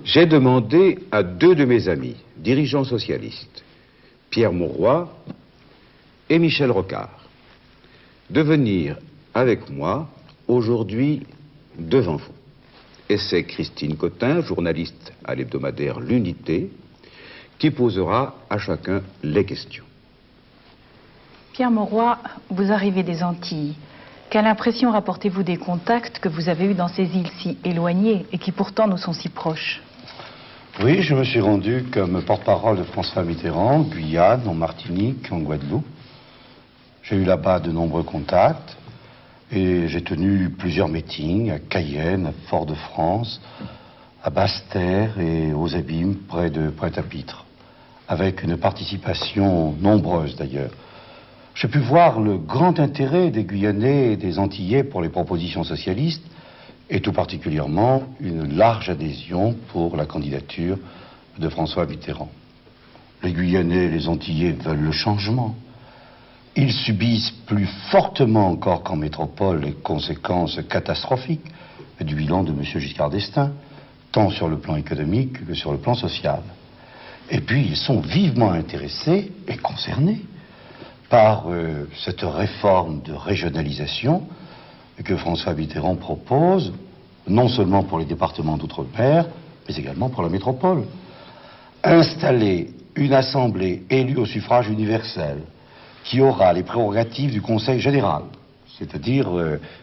J'ai demandé à deux de mes amis, dirigeants socialistes, Pierre Mauroy et Michel Rocard, de venir avec moi aujourd'hui devant vous. Et c'est Christine Cotin, journaliste à l'hebdomadaire L'Unité, qui posera à chacun les questions. Pierre Mauroy, vous arrivez des Antilles. Quelle impression rapportez-vous des contacts que vous avez eus dans ces îles si éloignées et qui pourtant nous sont si proches? Oui, je me suis rendu comme porte-parole de François Mitterrand, en Guyane, en Martinique, en Guadeloupe. J'ai eu là-bas de nombreux contacts et j'ai tenu plusieurs meetings à Cayenne, à Fort-de-France, à Basse-Terre et aux Abîmes, près de Pointe-à-Pitre, avec une participation nombreuse d'ailleurs. J'ai pu voir le grand intérêt des Guyanais et des Antillais pour les propositions socialistes et tout particulièrement une large adhésion pour la candidature de François Mitterrand. Les Guyanais et les Antillais veulent le changement. Ils subissent plus fortement encore qu'en métropole les conséquences catastrophiques du bilan de M. Giscard d'Estaing, tant sur le plan économique que sur le plan social. Et puis ils sont vivement intéressés et concernés par cette réforme de régionalisation que François Mitterrand propose, non seulement pour les départements d'outre-mer, mais également pour la métropole. Installer une assemblée élue au suffrage universel, qui aura les prérogatives du Conseil général, c'est-à-dire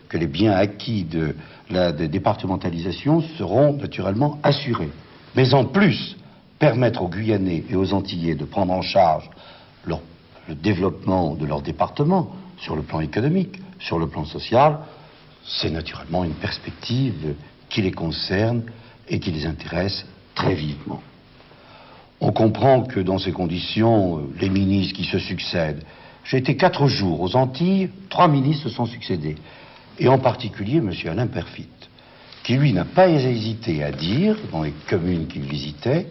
que les biens acquis de la départementalisation seront naturellement assurés. Mais en plus, permettre aux Guyanais et aux Antillais de prendre en charge le développement de leur département sur le plan économique, sur le plan social, c'est naturellement une perspective qui les concerne et qui les intéresse très vivement. On comprend que dans ces conditions, les ministres qui se succèdent, j'ai été 4 jours aux Antilles, 3 ministres se sont succédés, et en particulier M. Alain Peyrefitte, qui lui n'a pas hésité à dire, dans les communes qu'il visitait,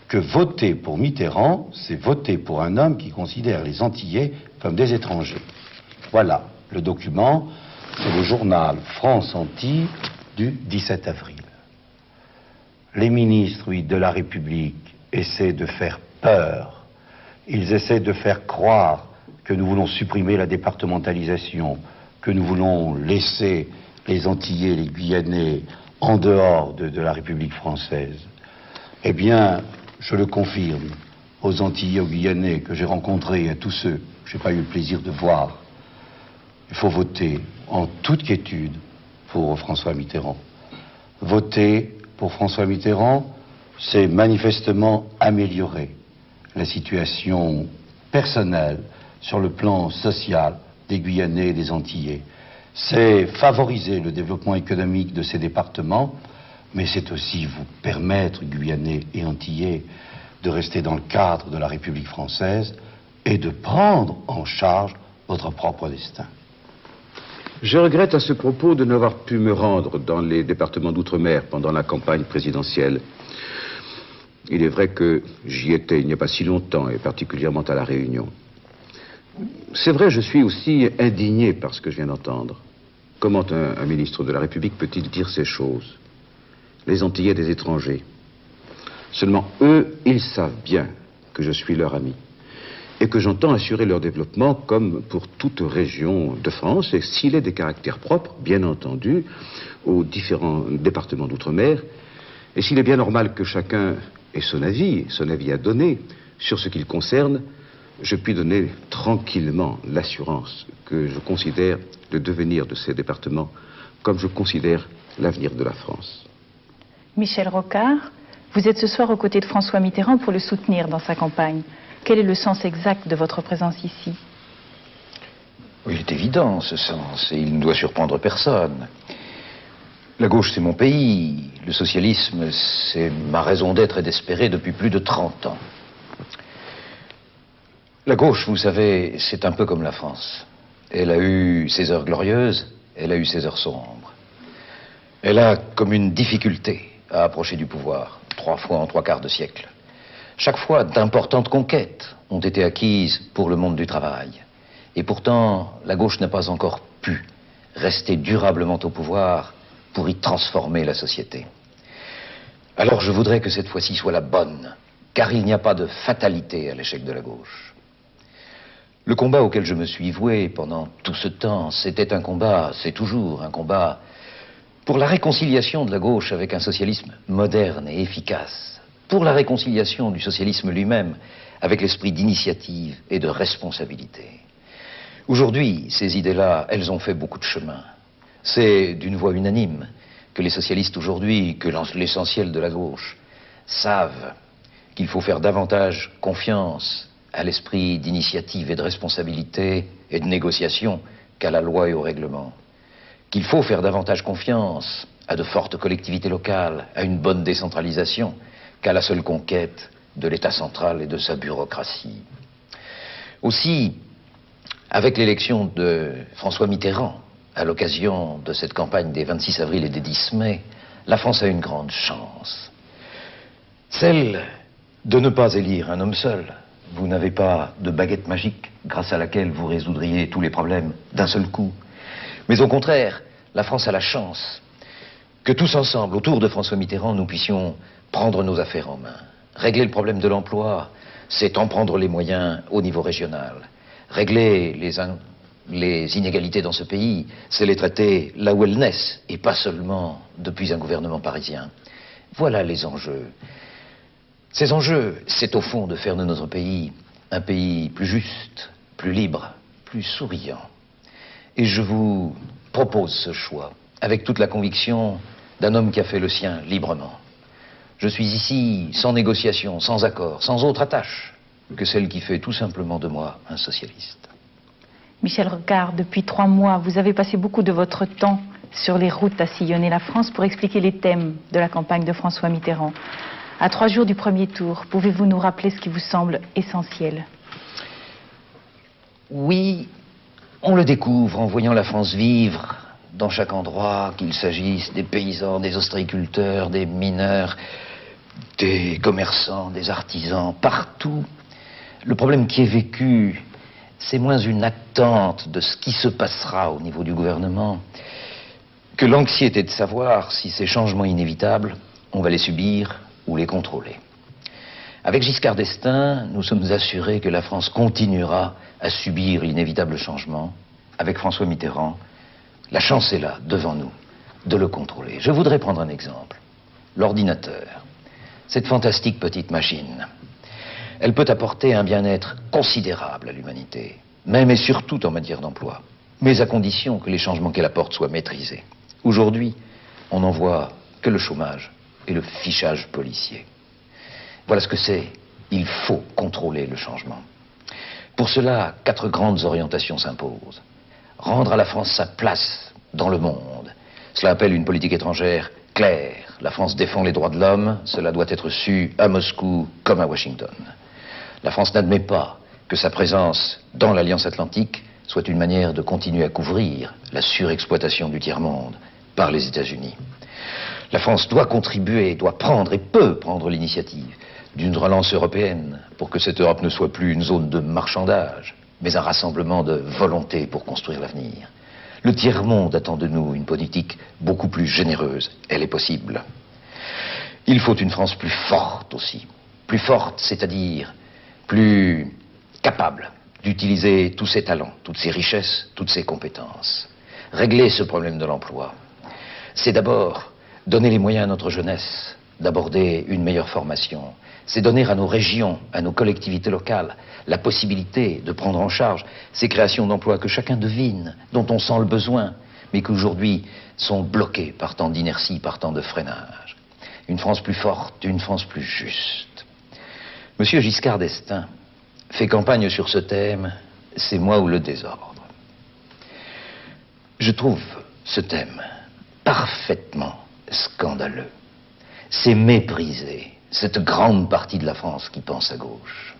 que voter pour Mitterrand, c'est voter pour un homme qui considère les Antillais comme des étrangers. Voilà le document. C'est le journal France-Antilles du 17 avril. Les ministres, oui, de la République essaient de faire peur. Ils essaient de faire croire que nous voulons supprimer la départementalisation, que nous voulons laisser les Antillais, les Guyanais en dehors de la République française. Eh bien, je le confirme aux Antillais, aux Guyanais que j'ai rencontrés et à tous ceux que je n'ai pas eu le plaisir de voir. Il faut voter en toute quiétude pour François Mitterrand. Voter pour François Mitterrand, c'est manifestement améliorer la situation personnelle sur le plan social des Guyanais et des Antillais. C'est favoriser le développement économique de ces départements, mais c'est aussi vous permettre, Guyanais et Antillais, de rester dans le cadre de la République française et de prendre en charge votre propre destin. Je regrette à ce propos de n'avoir pu me rendre dans les départements d'outre-mer pendant la campagne présidentielle. Il est vrai que j'y étais il n'y a pas si longtemps, et particulièrement à La Réunion. C'est vrai, je suis aussi indigné par ce que je viens d'entendre. Comment un ministre de la République peut-il dire ces choses? Les Antillais des étrangers. Seulement, eux, ils savent bien que je suis leur ami et que j'entends assurer leur développement comme pour toute région de France, et s'il est des caractères propres, bien entendu, aux différents départements d'outre-mer, et s'il est bien normal que chacun ait son avis à donner sur ce qu'il concerne, je puis donner tranquillement l'assurance que je considère le devenir de ces départements comme je considère l'avenir de la France. Michel Rocard, vous êtes ce soir aux côtés de François Mitterrand pour le soutenir dans sa campagne. Quel est le sens exact de votre présence ici? Oui, il est évident, ce sens, et il ne doit surprendre personne. La gauche, c'est mon pays. Le socialisme, c'est ma raison d'être et d'espérer depuis plus de 30 ans. La gauche, vous savez, c'est un peu comme la France. Elle a eu ses heures glorieuses, elle a eu ses heures sombres. Elle a comme une difficulté à approcher du pouvoir, 3 fois en 3/4 de siècle. Chaque fois, d'importantes conquêtes ont été acquises pour le monde du travail. Et pourtant, la gauche n'a pas encore pu rester durablement au pouvoir pour y transformer la société. Alors je voudrais que cette fois-ci soit la bonne, car il n'y a pas de fatalité à l'échec de la gauche. Le combat auquel je me suis voué pendant tout ce temps, c'était un combat, c'est toujours un combat pour la réconciliation de la gauche avec un socialisme moderne et efficace, pour la réconciliation du socialisme lui-même avec l'esprit d'initiative et de responsabilité. Aujourd'hui, ces idées-là, elles ont fait beaucoup de chemin. C'est d'une voix unanime que les socialistes aujourd'hui, que l'essentiel de la gauche, savent qu'il faut faire davantage confiance à l'esprit d'initiative et de responsabilité et de négociation qu'à la loi et au règlement. Qu'il faut faire davantage confiance à de fortes collectivités locales, à une bonne décentralisation, qu'à la seule conquête de l'État central et de sa bureaucratie. Aussi, avec l'élection de François Mitterrand, à l'occasion de cette campagne des 26 avril et des 10 mai, la France a une grande chance. Celle de ne pas élire un homme seul. Vous n'avez pas de baguette magique grâce à laquelle vous résoudriez tous les problèmes d'un seul coup. Mais au contraire, la France a la chance que tous ensemble, autour de François Mitterrand, nous puissions prendre nos affaires en main. Régler le problème de l'emploi, c'est en prendre les moyens au niveau régional. Régler les inégalités dans ce pays, c'est les traiter là où elles naissent, et pas seulement depuis un gouvernement parisien. Voilà les enjeux. Ces enjeux, c'est au fond de faire de notre pays un pays plus juste, plus libre, plus souriant. Et je vous propose ce choix, avec toute la conviction d'un homme qui a fait le sien librement. Je suis ici sans négociation, sans accord, sans autre attache que celle qui fait tout simplement de moi un socialiste. Michel Rocard, depuis 3 mois, vous avez passé beaucoup de votre temps sur les routes à sillonner la France pour expliquer les thèmes de la campagne de François Mitterrand. À 3 jours du premier tour, pouvez-vous nous rappeler ce qui vous semble essentiel? Oui, on le découvre en voyant la France vivre dans chaque endroit, qu'il s'agisse des paysans, des ostréiculteurs, des mineurs, des commerçants, des artisans, partout. Le problème qui est vécu, c'est moins une attente de ce qui se passera au niveau du gouvernement que l'anxiété de savoir si ces changements inévitables, on va les subir ou les contrôler. Avec Giscard d'Estaing, nous sommes assurés que la France continuera à subir l'inévitable changement. Avec François Mitterrand, la chance est là, devant nous, de le contrôler. Je voudrais prendre un exemple. L'ordinateur, cette fantastique petite machine, elle peut apporter un bien-être considérable à l'humanité, même et surtout en matière d'emploi, mais à condition que les changements qu'elle apporte soient maîtrisés. Aujourd'hui, on n'en voit que le chômage et le fichage policier. Voilà ce que c'est. Il faut contrôler le changement. Pour cela, 4 grandes orientations s'imposent. Rendre à la France sa place dans le monde. Cela appelle une politique étrangère claire. La France défend les droits de l'homme. Cela doit être su à Moscou comme à Washington. La France n'admet pas que sa présence dans l'Alliance Atlantique soit une manière de continuer à couvrir la surexploitation du tiers-monde par les États-Unis. La France doit contribuer, doit prendre et peut prendre l'initiative d'une relance européenne pour que cette Europe ne soit plus une zone de marchandage, mais un rassemblement de volonté pour construire l'avenir. Le tiers-monde attend de nous une politique beaucoup plus généreuse. Elle est possible. Il faut une France plus forte aussi. Plus forte, c'est-à-dire plus capable d'utiliser tous ses talents, toutes ses richesses, toutes ses compétences. Régler ce problème de l'emploi, c'est d'abord donner les moyens à notre jeunesse d'aborder une meilleure formation. C'est donner à nos régions, à nos collectivités locales, la possibilité de prendre en charge ces créations d'emplois que chacun devine, dont on sent le besoin, mais qui aujourd'hui sont bloquées par tant d'inertie, par tant de freinage. Une France plus forte, une France plus juste. Monsieur Giscard d'Estaing fait campagne sur ce thème, c'est moi ou le désordre. Je trouve ce thème parfaitement scandaleux. C'est mépriser cette grande partie de la France qui pense à gauche.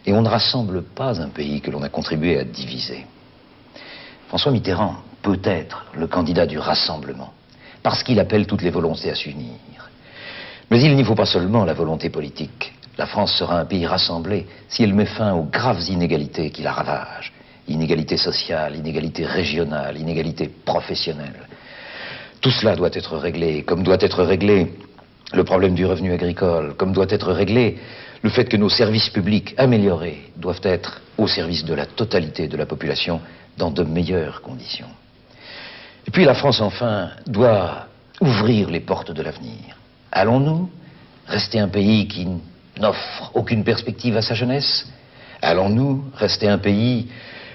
Et on ne rassemble pas un pays que l'on a contribué à diviser. François Mitterrand peut être le candidat du rassemblement, parce qu'il appelle toutes les volontés à s'unir. Mais il n'y faut pas seulement la volonté politique. La France sera un pays rassemblé si elle met fin aux graves inégalités qui la ravagent. Inégalités sociales, inégalités régionales, inégalités professionnelles. Tout cela doit être réglé, comme doit être réglé le problème du revenu agricole, comme doit être réglé le fait que nos services publics améliorés doivent être au service de la totalité de la population dans de meilleures conditions. Et puis la France, enfin, doit ouvrir les portes de l'avenir. Allons-nous rester un pays qui n'offre aucune perspective à sa jeunesse? Allons-nous rester un pays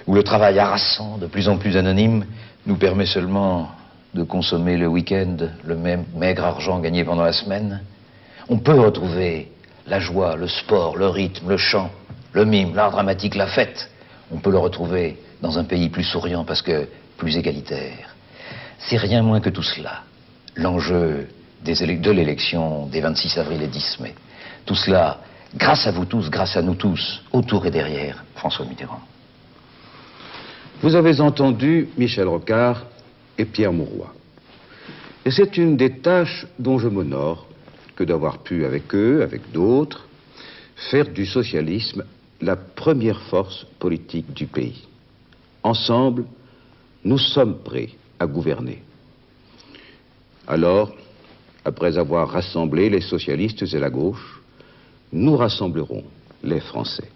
où le travail harassant, de plus en plus anonyme, nous permet seulement de consommer le week-end le même maigre argent gagné pendant la semaine? On peut retrouver la joie, le sport, le rythme, le chant, le mime, l'art dramatique, la fête. On peut le retrouver dans un pays plus souriant parce que plus égalitaire. C'est rien moins que tout cela, l'enjeu de l'élection des 26 avril et 10 mai. Tout cela, grâce à vous tous, grâce à nous tous, autour et derrière François Mitterrand. Vous avez entendu Michel Rocard et Pierre Mauroy. Et c'est une des tâches dont je m'honore que d'avoir pu, avec eux, avec d'autres, faire du socialisme la première force politique du pays. Ensemble, nous sommes prêts à gouverner. Alors, après avoir rassemblé les socialistes et la gauche, nous rassemblerons les Français.